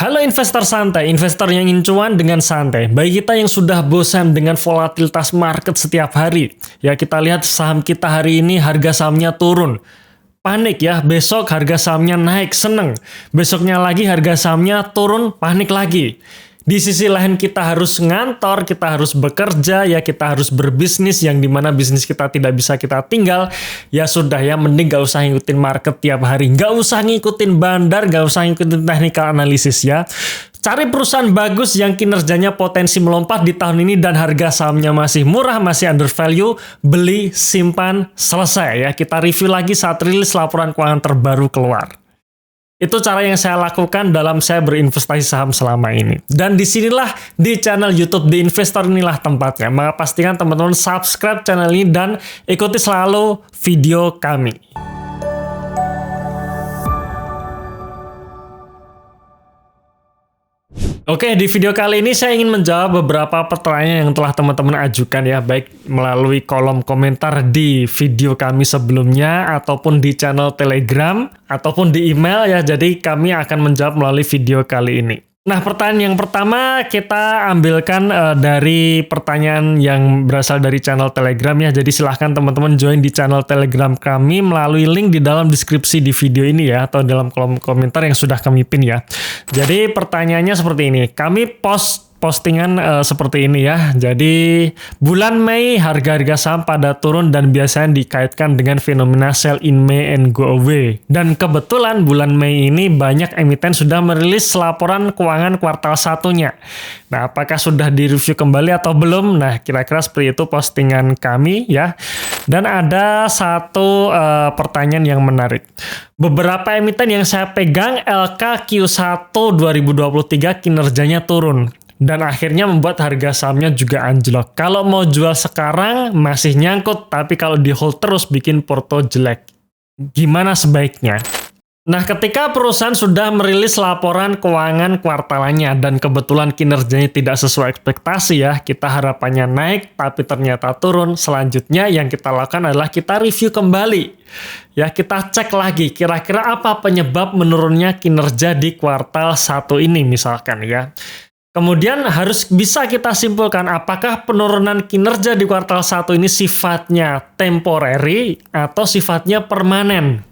Halo investor santai, investor yang ingin cuan dengan santai. Bagi kita yang sudah bosan dengan volatilitas market setiap hari, ya kita lihat saham kita hari ini harga sahamnya turun. Panik ya, besok harga sahamnya naik, seneng. Besoknya lagi harga sahamnya turun, panik lagi. Di sisi lain kita harus ngantor, kita harus bekerja, ya kita harus berbisnis yang dimana bisnis kita tidak bisa kita tinggal. Ya sudah ya, mending gak usah ngikutin market tiap hari. Gak usah ngikutin bandar, gak usah ngikutin technical analysis ya. Cari perusahaan bagus yang kinerjanya potensi melompat di tahun ini dan harga sahamnya masih murah, masih under value. Beli, simpan, selesai ya. Kita review lagi saat rilis laporan keuangan terbaru keluar. Itu cara yang saya lakukan dalam saya berinvestasi saham selama ini. Dan disinilah di channel YouTube The Investor inilah tempatnya. Maka pastikan teman-teman subscribe channel ini dan ikuti selalu video kami. Oke, di video kali ini saya ingin menjawab beberapa pertanyaan yang telah teman-teman ajukan ya, baik melalui kolom komentar di video kami sebelumnya, ataupun di channel Telegram, ataupun di email ya, jadi kami akan menjawab melalui video kali ini. Nah, pertanyaan yang pertama kita ambilkan dari pertanyaan yang berasal dari channel Telegram ya. Jadi silahkan teman-teman join di channel Telegram kami melalui link di dalam deskripsi di video ini ya, atau dalam kolom komentar yang sudah kami pin ya. Jadi pertanyaannya seperti ini. Kami postingan seperti ini ya. Jadi bulan Mei harga-harga saham pada turun dan biasanya dikaitkan dengan fenomena sell in May and go away. Dan kebetulan bulan Mei ini banyak emiten sudah merilis laporan keuangan kuartal 1-nya. Nah, apakah sudah direview kembali atau belum? Nah, kira-kira seperti itu postingan kami ya. Dan ada satu pertanyaan yang menarik. Beberapa emiten yang saya pegang LK Q1 2023 kinerjanya turun. Dan akhirnya membuat harga sahamnya juga anjlok. Kalau mau jual sekarang masih nyangkut, tapi kalau di hold terus bikin porto jelek. Gimana sebaiknya? Nah, ketika perusahaan sudah merilis laporan keuangan kuartalannya dan kebetulan kinerjanya tidak sesuai ekspektasi ya, kita harapannya naik tapi ternyata turun. Selanjutnya yang kita lakukan adalah kita review kembali. Ya, kita cek lagi kira-kira apa penyebab menurunnya kinerja di kuartal 1 ini misalkan ya. Kemudian harus bisa kita simpulkan apakah penurunan kinerja di kuartal 1 ini sifatnya temporary atau sifatnya permanen.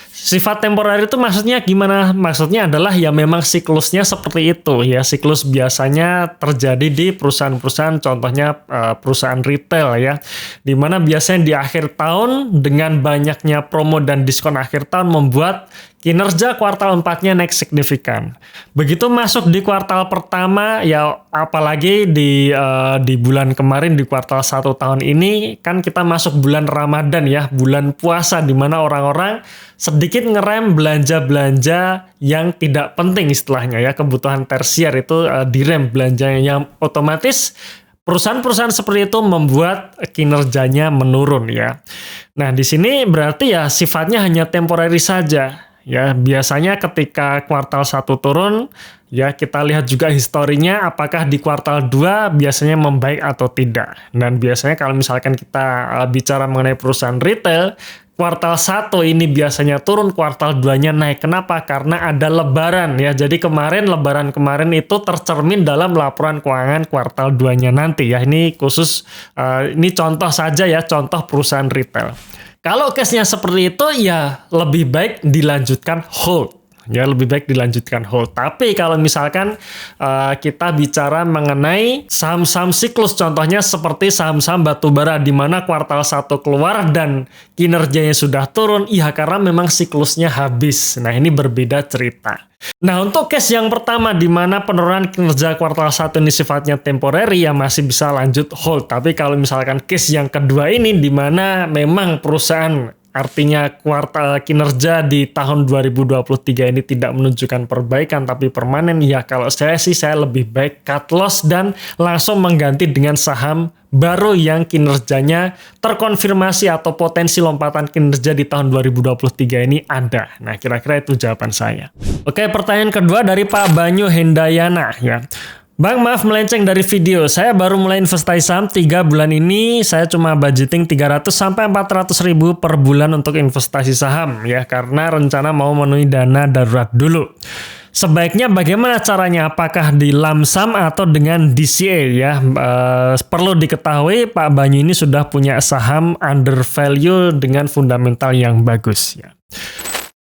Sifat temporary itu maksudnya gimana? Maksudnya adalah ya memang siklusnya seperti itu ya. Siklus biasanya terjadi di perusahaan-perusahaan, contohnya perusahaan retail ya. Dimana biasanya di akhir tahun dengan banyaknya promo dan diskon akhir tahun membuat kinerja kuartal 4-nya naik signifikan. Begitu masuk di kuartal pertama, ya apalagi di bulan kemarin di kuartal 1 tahun ini, kan kita masuk bulan Ramadan ya, bulan puasa di mana orang-orang sedikit ngerem belanja-belanja yang tidak penting istilahnya ya, kebutuhan tersier itu direm belanjanya yang otomatis perusahaan-perusahaan seperti itu membuat kinerjanya menurun ya. Nah, di sini berarti ya sifatnya hanya temporary saja. Ya, biasanya ketika kuartal 1 turun, ya kita lihat juga historinya apakah di kuartal 2 biasanya membaik atau tidak. Dan biasanya kalau misalkan kita bicara mengenai perusahaan retail, kuartal 1 ini biasanya turun, kuartal 2-nya naik. Kenapa? Karena ada lebaran ya. Jadi lebaran kemarin itu tercermin dalam laporan keuangan kuartal 2-nya nanti ya. Ini khusus, ini contoh saja ya, contoh perusahaan retail. Kalau case-nya seperti itu, ya lebih baik dilanjutkan hold. Ya, lebih baik dilanjutkan hold. Tapi kalau misalkan kita bicara mengenai saham-saham siklus, contohnya seperti saham-saham batubara, di mana kuartal 1 keluar dan kinerjanya sudah turun, ya karena memang siklusnya habis. Nah, ini berbeda cerita. Nah, untuk case yang pertama di mana penurunan kinerja kuartal 1 ini sifatnya temporary ya masih bisa lanjut hold. Tapi kalau misalkan case yang kedua ini di mana memang perusahaan artinya kuartal kinerja di tahun 2023 ini tidak menunjukkan perbaikan tapi permanen, ya kalau saya sih saya lebih baik cut loss dan langsung mengganti dengan saham baru yang kinerjanya terkonfirmasi atau potensi lompatan kinerja di tahun 2023 ini ada. Nah, kira-kira itu jawaban saya. Oke, pertanyaan kedua dari Pak Banyu Hendayana ya. Bang, maaf melenceng dari video. Saya baru mulai investasi saham 3 bulan ini. Saya cuma budgeting 300 sampai 400 ribu per bulan untuk investasi saham ya, karena rencana mau memenuhi dana darurat dulu. Sebaiknya bagaimana caranya? Apakah di lump sum atau dengan DCA ya? Perlu diketahui Pak Banyu ini sudah punya saham under value dengan fundamental yang bagus ya.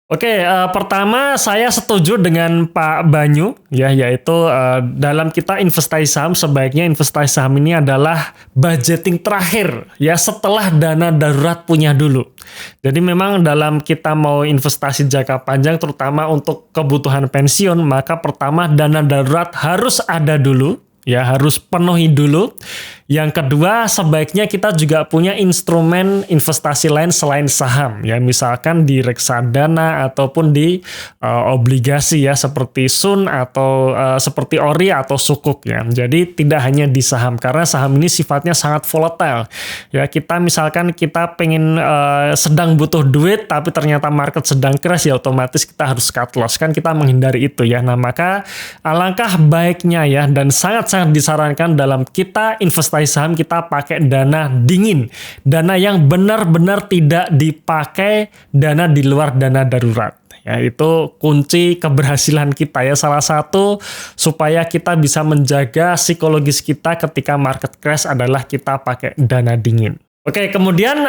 Oke, pertama saya setuju dengan Pak Banyu ya, yaitu dalam kita investasi saham sebaiknya investasi saham ini adalah budgeting terakhir ya, setelah dana darurat punya dulu. Jadi memang dalam kita mau investasi jangka panjang terutama untuk kebutuhan pensiun, maka pertama dana darurat harus ada dulu ya, harus penuhi dulu. Yang kedua, sebaiknya kita juga punya instrumen investasi lain selain saham ya, misalkan di reksadana ataupun di obligasi ya, seperti Sun atau seperti Ori atau Sukuk ya. Jadi tidak hanya di saham, karena saham ini sifatnya sangat volatile ya. Kita misalkan kita pengen sedang butuh duit tapi ternyata market sedang crash ya, otomatis kita harus cut loss, kan kita menghindari itu ya. Nah, maka alangkah baiknya ya, dan sangat-sangat disarankan dalam kita investasi saham kita pakai dana dingin, dana yang benar-benar tidak dipakai, dana di luar dana darurat. Ya, itu kunci keberhasilan kita ya, salah satu supaya kita bisa menjaga psikologis kita ketika market crash adalah kita pakai dana dingin. Oke, kemudian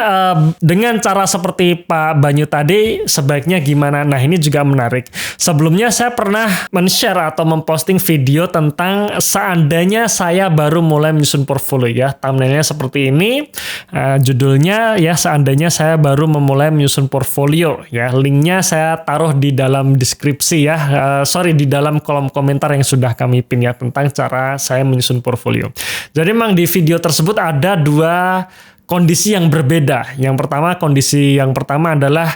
dengan cara seperti Pak Banyu tadi, sebaiknya gimana? Nah, ini juga menarik. Sebelumnya saya pernah men-share atau memposting video tentang seandainya saya baru mulai menyusun portfolio ya. Thumbnailnya seperti ini, judulnya ya, seandainya saya baru memulai menyusun portfolio ya. Linknya saya taruh di dalam deskripsi ya, di dalam kolom komentar yang sudah kami pin ya, tentang cara saya menyusun portfolio. Jadi memang di video tersebut ada dua kondisi yang berbeda. Kondisi yang pertama adalah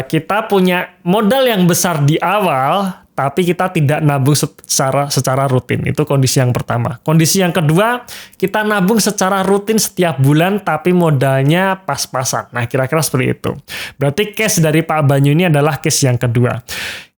kita punya modal yang besar di awal, tapi kita tidak nabung secara rutin. Itu kondisi yang pertama. Kondisi yang kedua, kita nabung secara rutin setiap bulan, tapi modalnya pas-pasan. Nah, kira-kira seperti itu. Berarti case dari Pak Banyu ini adalah case yang kedua.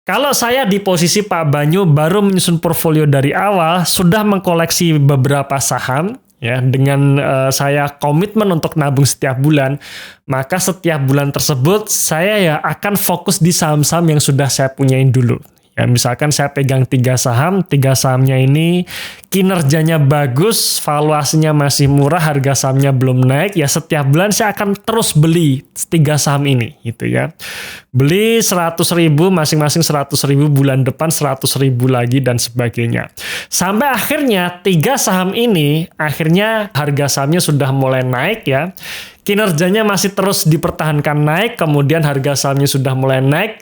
Kalau saya di posisi Pak Banyu baru menyusun portfolio dari awal, sudah mengkoleksi beberapa saham, ya, dengan saya komitmen untuk nabung setiap bulan, maka setiap bulan tersebut saya ya akan fokus di saham-saham yang sudah saya punyain dulu. Ya, misalkan saya pegang 3 saham, 3 sahamnya ini kinerjanya bagus, valuasinya masih murah, harga sahamnya belum naik, ya setiap bulan saya akan terus beli 3 saham ini, gitu ya. Beli 100 ribu, masing-masing 100 ribu, bulan depan 100 ribu lagi, dan sebagainya. Sampai akhirnya 3 saham ini, akhirnya harga sahamnya sudah mulai naik ya, kinerjanya masih terus dipertahankan naik, kemudian harga sahamnya sudah mulai naik.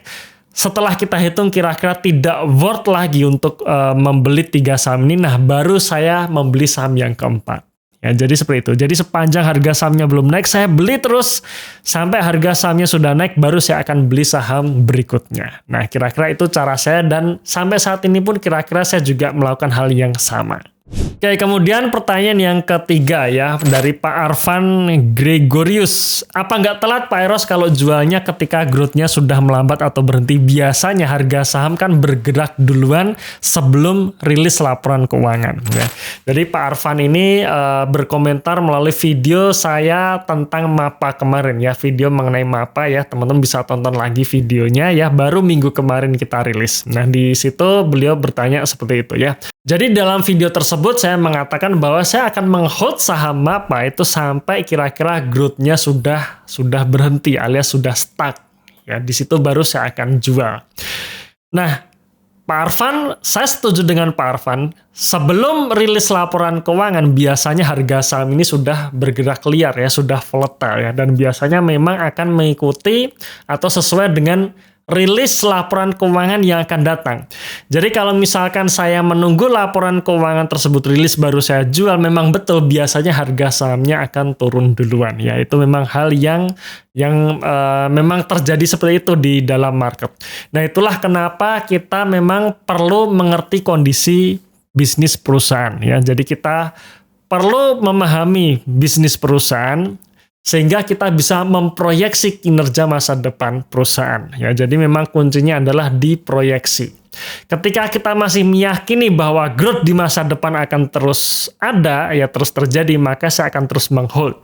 Setelah kita hitung kira-kira tidak worth lagi untuk membeli 3 saham ini, nah baru saya membeli saham yang keempat. Ya, jadi seperti itu. Jadi sepanjang harga sahamnya belum naik, saya beli terus sampai harga sahamnya sudah naik, baru saya akan beli saham berikutnya. Nah, kira-kira itu cara saya, dan sampai saat ini pun kira-kira saya juga melakukan hal yang sama. Oke, kemudian pertanyaan yang ketiga ya, dari Pak Arvan Gregorius. Apa nggak telat Pak Eros kalau jualnya ketika growth-nya sudah melambat atau berhenti? Biasanya harga saham kan bergerak duluan sebelum rilis laporan keuangan. Ya. Jadi Pak Arvan ini berkomentar melalui video saya tentang MAPA kemarin ya, video mengenai MAPA ya, teman-teman bisa tonton lagi videonya ya, baru minggu kemarin kita rilis. Nah, di situ beliau bertanya seperti itu ya. Jadi dalam video tersebut saya mengatakan bahwa saya akan meng-hold saham MAPA itu sampai kira-kira growth-nya sudah berhenti alias sudah stuck. Ya, di situ baru saya akan jual. Nah, Pak Arvan, saya setuju dengan Pak Arvan. Sebelum rilis laporan keuangan, biasanya harga saham ini sudah bergerak liar ya, sudah volatile ya, dan biasanya memang akan mengikuti atau sesuai dengan rilis laporan keuangan yang akan datang. Jadi kalau misalkan saya menunggu laporan keuangan tersebut rilis baru saya jual, memang betul biasanya harga sahamnya akan turun duluan. Ya, itu memang hal yang memang terjadi seperti itu di dalam market. Nah, itulah kenapa kita memang perlu mengerti kondisi bisnis perusahaan ya. Jadi kita perlu memahami bisnis perusahaan sehingga kita bisa memproyeksi kinerja masa depan perusahaan. Ya, jadi memang kuncinya adalah diproyeksi. Ketika kita masih meyakini bahwa growth di masa depan akan terus ada, ya terus terjadi, maka saya akan terus menghold.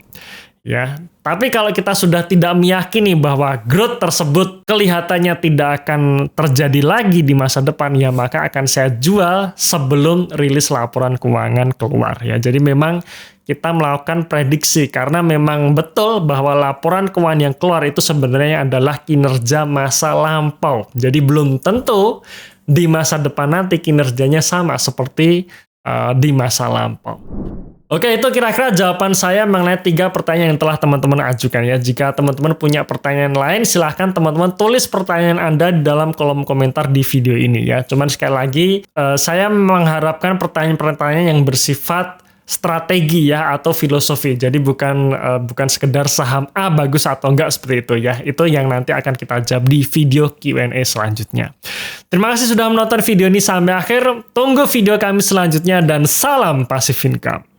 Ya, tapi kalau kita sudah tidak meyakini bahwa growth tersebut kelihatannya tidak akan terjadi lagi di masa depan, ya maka akan saya jual sebelum rilis laporan keuangan keluar. Ya, jadi memang kita melakukan prediksi karena memang betul bahwa laporan keuangan yang keluar itu sebenarnya adalah kinerja masa lampau. Jadi belum tentu di masa depan nanti kinerjanya sama seperti di masa lampau. Oke, itu kira-kira jawaban saya mengenai 3 pertanyaan yang telah teman-teman ajukan ya. Jika teman-teman punya pertanyaan lain, silahkan teman-teman tulis pertanyaan Anda di dalam kolom komentar di video ini ya. Cuman sekali lagi, saya mengharapkan pertanyaan-pertanyaan yang bersifat strategi ya atau filosofi. Jadi bukan sekedar saham A bagus atau enggak seperti itu ya. Itu yang nanti akan kita jawab di video Q&A selanjutnya. Terima kasih sudah menonton video ini sampai akhir. Tunggu video kami selanjutnya dan salam Passive Income.